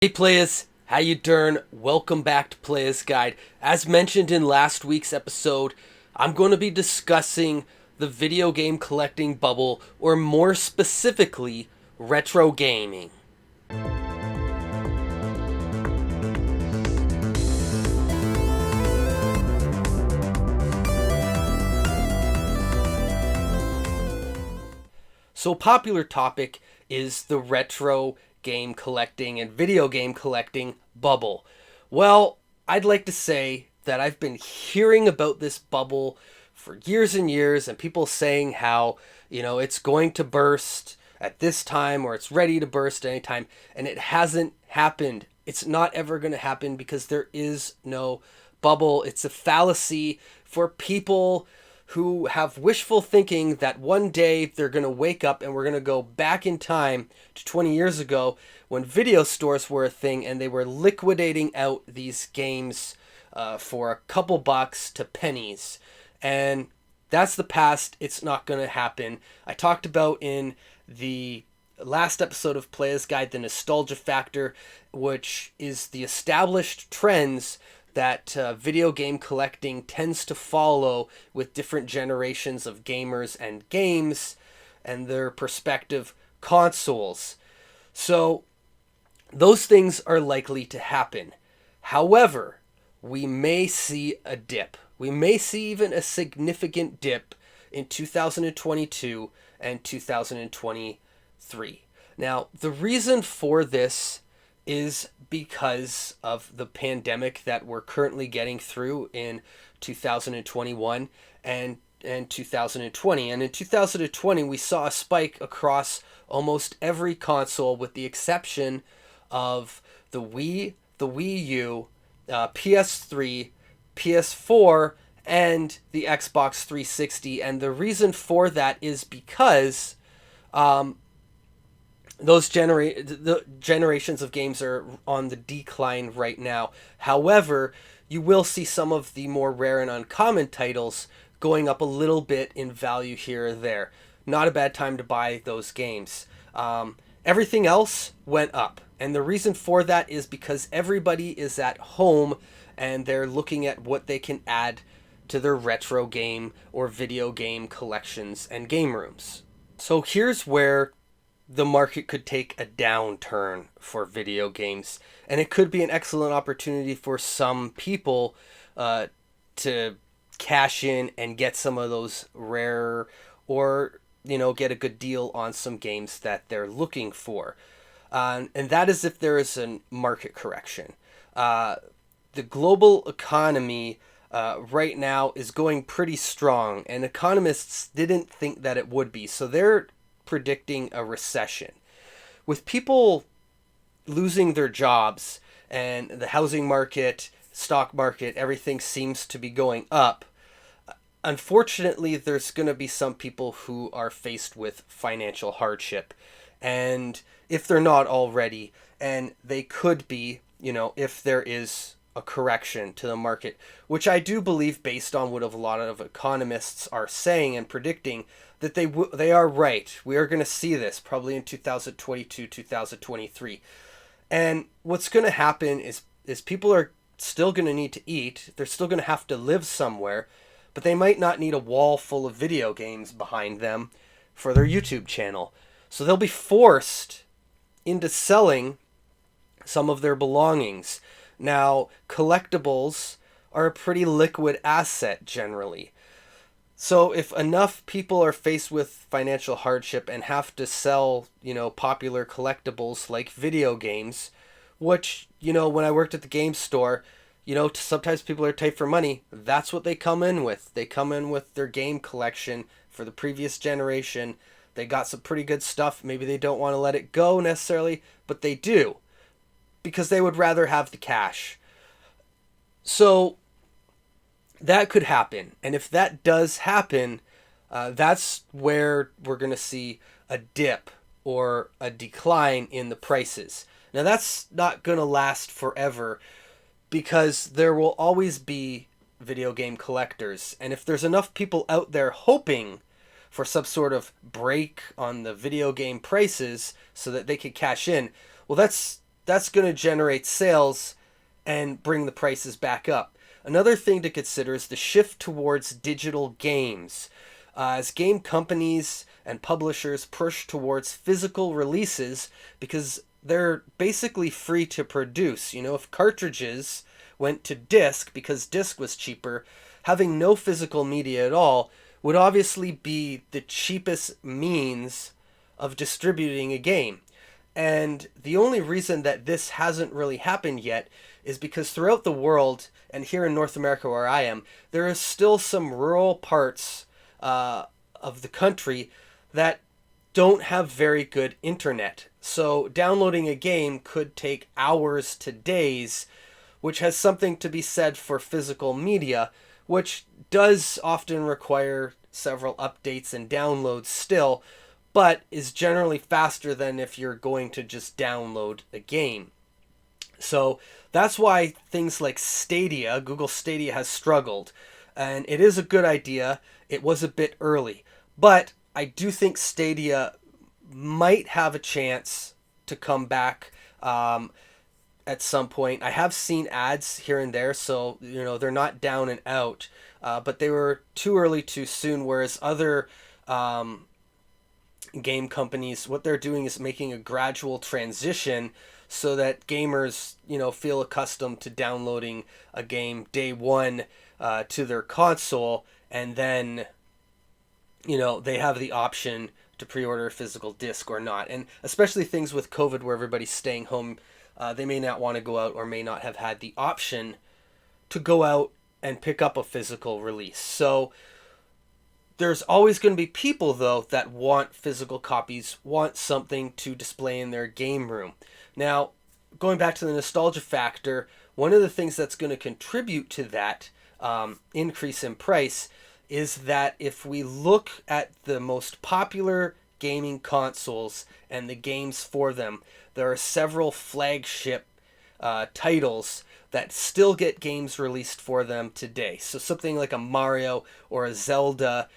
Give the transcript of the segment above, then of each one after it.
Hey Playas, how you doing? Welcome back to Playas Guide. As mentioned in last week's episode, I'm going to be discussing the video game collecting bubble, or more specifically, retro gaming. So, a popular topic is the retro game collecting and video game collecting bubble. Well, I'd like to say that I've been hearing about this bubble for years and years, and people saying how, it's going to burst at this time or it's ready to burst anytime, and it hasn't happened. It's not ever going to happen because there is no bubble. It's a fallacy for people who have wishful thinking that one day they're going to wake up and we're going to go back in time to 20 years ago when video stores were a thing and they were liquidating out these games for a couple bucks to pennies. And that's the past. It's not going to happen. I talked about in the last episode of Playas Guide the nostalgia factor, which is the established trends that video game collecting tends to follow with different generations of gamers and games and their prospective consoles. So those things are likely to happen. However, we may see a dip. We may see even a significant dip in 2022 and 2023. Now, the reason for this is because of the pandemic that we're currently getting through in 2021 and 2020. And in 2020, we saw a spike across almost every console with the exception of the Wii, the Wii U, PS3, PS4, and the Xbox 360. And the reason for that is because the generations of games are on the decline right now. However, you will see some of the more rare and uncommon titles going up a little bit in value here or there. Not a bad time to buy those games. Everything else went up. And the reason for that is because everybody is at home and they're looking at what they can add to their retro game or video game collections and game rooms. So here's where the market could take a downturn for video games, and it could be an excellent opportunity for some people to cash in and get some of those rare, or get a good deal on some games that they're looking for, and that is if there is a market correction. The global economy right now is going pretty strong, and economists didn't think that it would be, so they're predicting a recession. With people losing their jobs and the housing market, stock market, everything seems to be going up. Unfortunately, there's going to be some people who are faced with financial hardship. And if they're not already, and they could be, if there is a correction to the market, which I do believe, based on what a lot of economists are saying and predicting, that they are right. We are going to see this probably in 2022, 2023. And what's going to happen is people are still going to need to eat. They're still going to have to live somewhere, but they might not need a wall full of video games behind them for their YouTube channel. So they'll be forced into selling some of their belongings. Now, collectibles are a pretty liquid asset generally. So if enough people are faced with financial hardship and have to sell, popular collectibles like video games, which, when I worked at the game store, sometimes people are tight for money. That's what they come in with. They come in with their game collection for the previous generation. They got some pretty good stuff. Maybe they don't want to let it go necessarily, but they do, because they would rather have the cash. So that could happen. And if that does happen, that's where we're going to see a dip or a decline in the prices. Now, that's not going to last forever, because there will always be video game collectors. And if there's enough people out there hoping for some sort of break on the video game prices so that they could cash in, well, that's that's going to generate sales and bring the prices back up. Another thing to consider is the shift towards digital games. As game companies and publishers push towards physical releases because they're basically free to produce. You know, if cartridges went to disc because disc was cheaper, having no physical media at all would obviously be the cheapest means of distributing a game. And the only reason that this hasn't really happened yet is because throughout the world, and here in North America where I am, there is still some rural parts of the country that don't have very good internet. So downloading a game could take hours to days, which has something to be said for physical media, which does often require several updates and downloads still, but is generally faster than if you're going to just download a game. So that's why things like Stadia, Google Stadia, has struggled. And it is a good idea. It was a bit early. But I do think Stadia might have a chance to come back at some point. I have seen ads here and there, so they're not down and out. But they were too early too soon, whereas other game companies, what they're doing is making a gradual transition so that gamers, feel accustomed to downloading a game day one to their console, and then, they have the option to pre-order a physical disc or not. And especially things with COVID where everybody's staying home, they may not want to go out or may not have had the option to go out and pick up a physical release. So there's always going to be people, though, that want physical copies, want something to display in their game room. Now, going back to the nostalgia factor, one of the things that's going to contribute to that increase in price is that if we look at the most popular gaming consoles and the games for them, there are several flagship titles that still get games released for them today. So something like a Mario or a Zelda,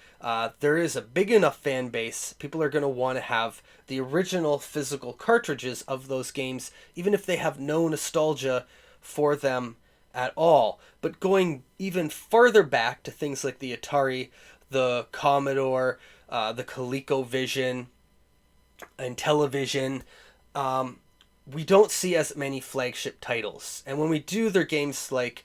there is a big enough fan base. People are going to want to have the original physical cartridges of those games, even if they have no nostalgia for them at all. But going even farther back to things like the Atari, the Commodore, the ColecoVision, and television, we don't see as many flagship titles. And when we do, they're games like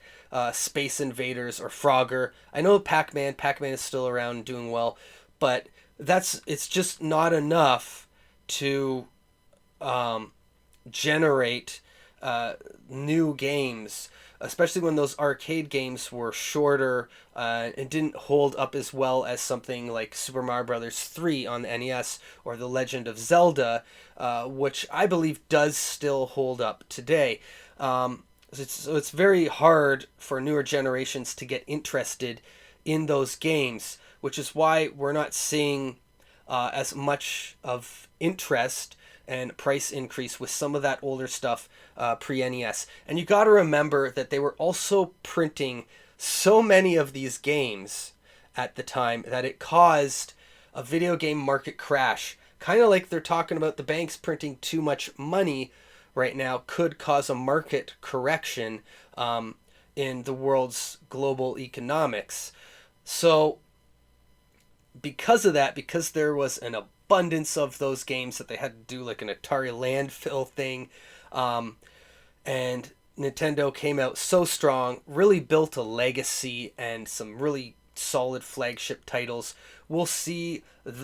Space Invaders or Frogger. I know Pac-Man is still around and doing well, but it's just not enough to generate new games, especially when those arcade games were shorter and didn't hold up as well as something like Super Mario Bros. 3 on the NES or The Legend of Zelda, which I believe does still hold up today. So it's very hard for newer generations to get interested in those games, which is why we're not seeing as much of interest and price increase with some of that older stuff pre-NES. And you got to remember that they were also printing so many of these games at the time that it caused a video game market crash. Kind of like they're talking about the banks printing too much money right now could cause a market correction in the world's global economics. So because of that, because there was an abundance of those games that they had to do like an Atari landfill thing, and Nintendo came out so strong, really built a legacy and some really solid flagship titles. We'll see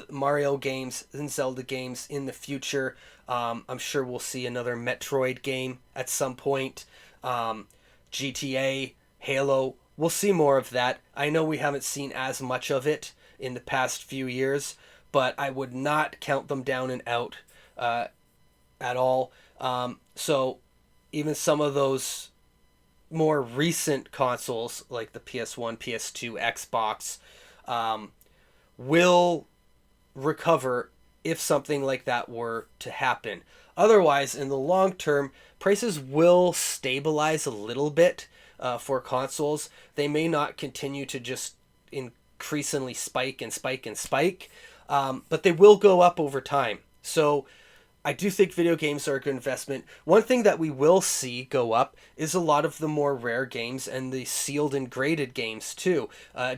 Mario games and Zelda games in the future. I'm sure we'll see another Metroid game at some point. GTA, Halo, we'll see more of that. I know we haven't seen as much of it in the past few years, but I would not count them down and out at all. So even some of those more recent consoles like the PS1, PS2, Xbox will recover if something like that were to happen. Otherwise, in the long term, prices will stabilize a little bit for consoles. They may not continue to just increasingly spike and spike and spike, but they will go up over time. So I do think video games are a good investment. One thing that we will see go up is a lot of the more rare games and the sealed and graded games too.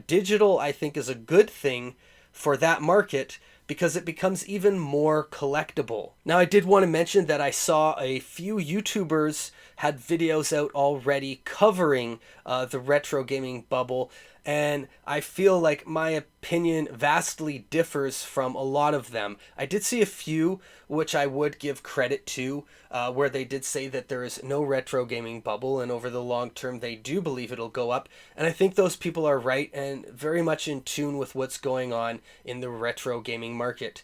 Digital, I think, is a good thing for that market because it becomes even more collectible. Now, I did want to mention that I saw a few YouTubers had videos out already covering the retro gaming bubble, and I feel like my opinion vastly differs from a lot of them. I did see a few which I would give credit to, where they did say that there is no retro gaming bubble, and over the long term they do believe it'll go up. And I think those people are right and very much in tune with what's going on in the retro gaming market.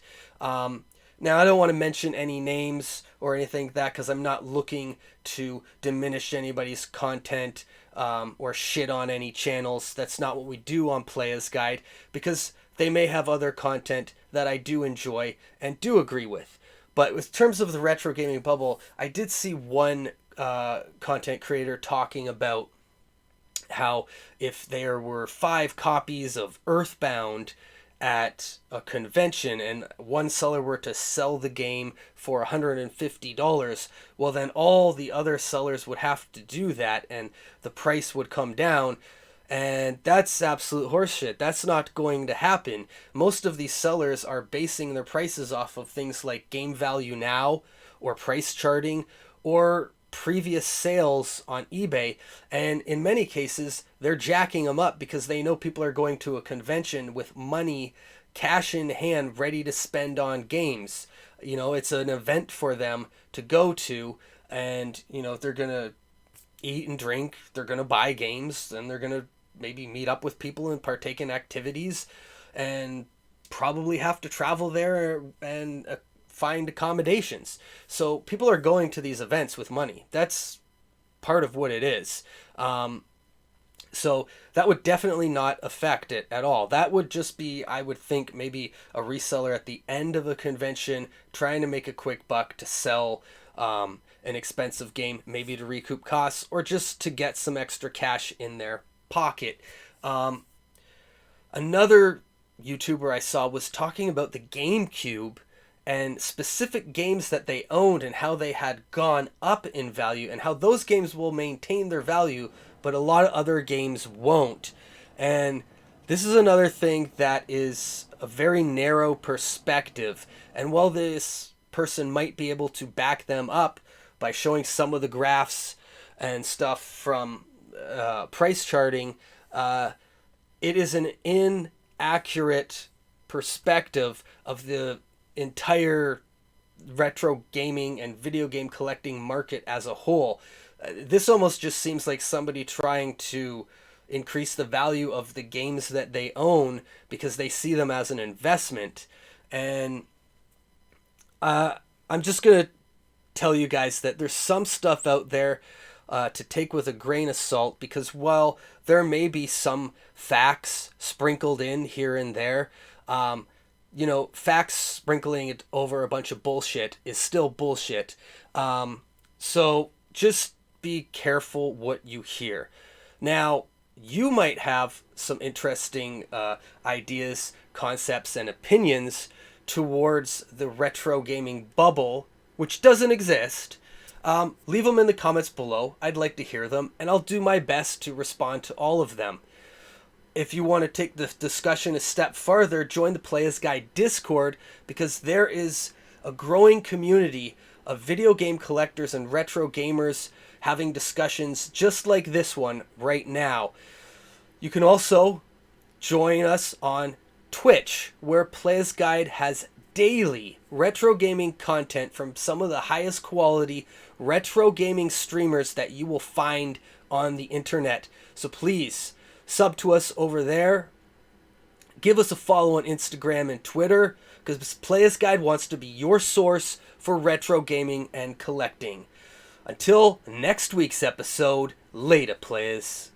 Now, I don't want to mention any names or anything like that because I'm not looking to diminish anybody's content or shit on any channels. That's not what we do on Playas Guide, because they may have other content that I do enjoy and do agree with. But with terms of the retro gaming bubble, I did see one content creator talking about how if there were 5 copies of Earthbound at a convention and one seller were to sell the game for $150, well, then all the other sellers would have to do that and the price would come down. And that's absolute horseshit. That's not going to happen. Most of these sellers are basing their prices off of things like Game Value Now or price charting or previous sales on eBay, and in many cases they're jacking them up because they know people are going to a convention with money, cash in hand, ready to spend on games. You know, it's an event for them to go to, and you know, they're gonna eat and drink, they're gonna buy games, and they're gonna maybe meet up with people and partake in activities, and probably have to travel there and find accommodations. So people are going to these events with money. That's part of what it is. So that would definitely not affect it at all. That would just be, I would think, maybe a reseller at the end of a convention trying to make a quick buck to sell an expensive game, maybe to recoup costs or just to get some extra cash in their pocket. Another YouTuber I saw was talking about the GameCube and specific games that they owned and how they had gone up in value and how those games will maintain their value, but a lot of other games won't. And this is another thing that is a very narrow perspective. And while this person might be able to back them up by showing some of the graphs and stuff from price charting, it is an inaccurate perspective of the entire retro gaming and video game collecting market as a whole. This almost just seems like somebody trying to increase the value of the games that they own because they see them as an investment. And I'm just going to tell you guys that there's some stuff out there to take with a grain of salt, because while there may be some facts sprinkled in here and there, you know, facts sprinkling it over a bunch of bullshit is still bullshit. So just be careful what you hear. Now, you might have some interesting ideas, concepts, and opinions towards the retro gaming bubble, which doesn't exist. Leave them in the comments below. I'd like to hear them, and I'll do my best to respond to all of them. If you want to take the discussion a step farther, join the Playas Guide Discord, because there is a growing community of video game collectors and retro gamers having discussions just like this one right now. You can also join us on Twitch, where Playas Guide has daily retro gaming content from some of the highest quality retro gaming streamers that you will find on the internet. So please sub to us over there. Give us a follow on Instagram and Twitter, because Playas Guide wants to be your source for retro gaming and collecting. Until next week's episode, later, players.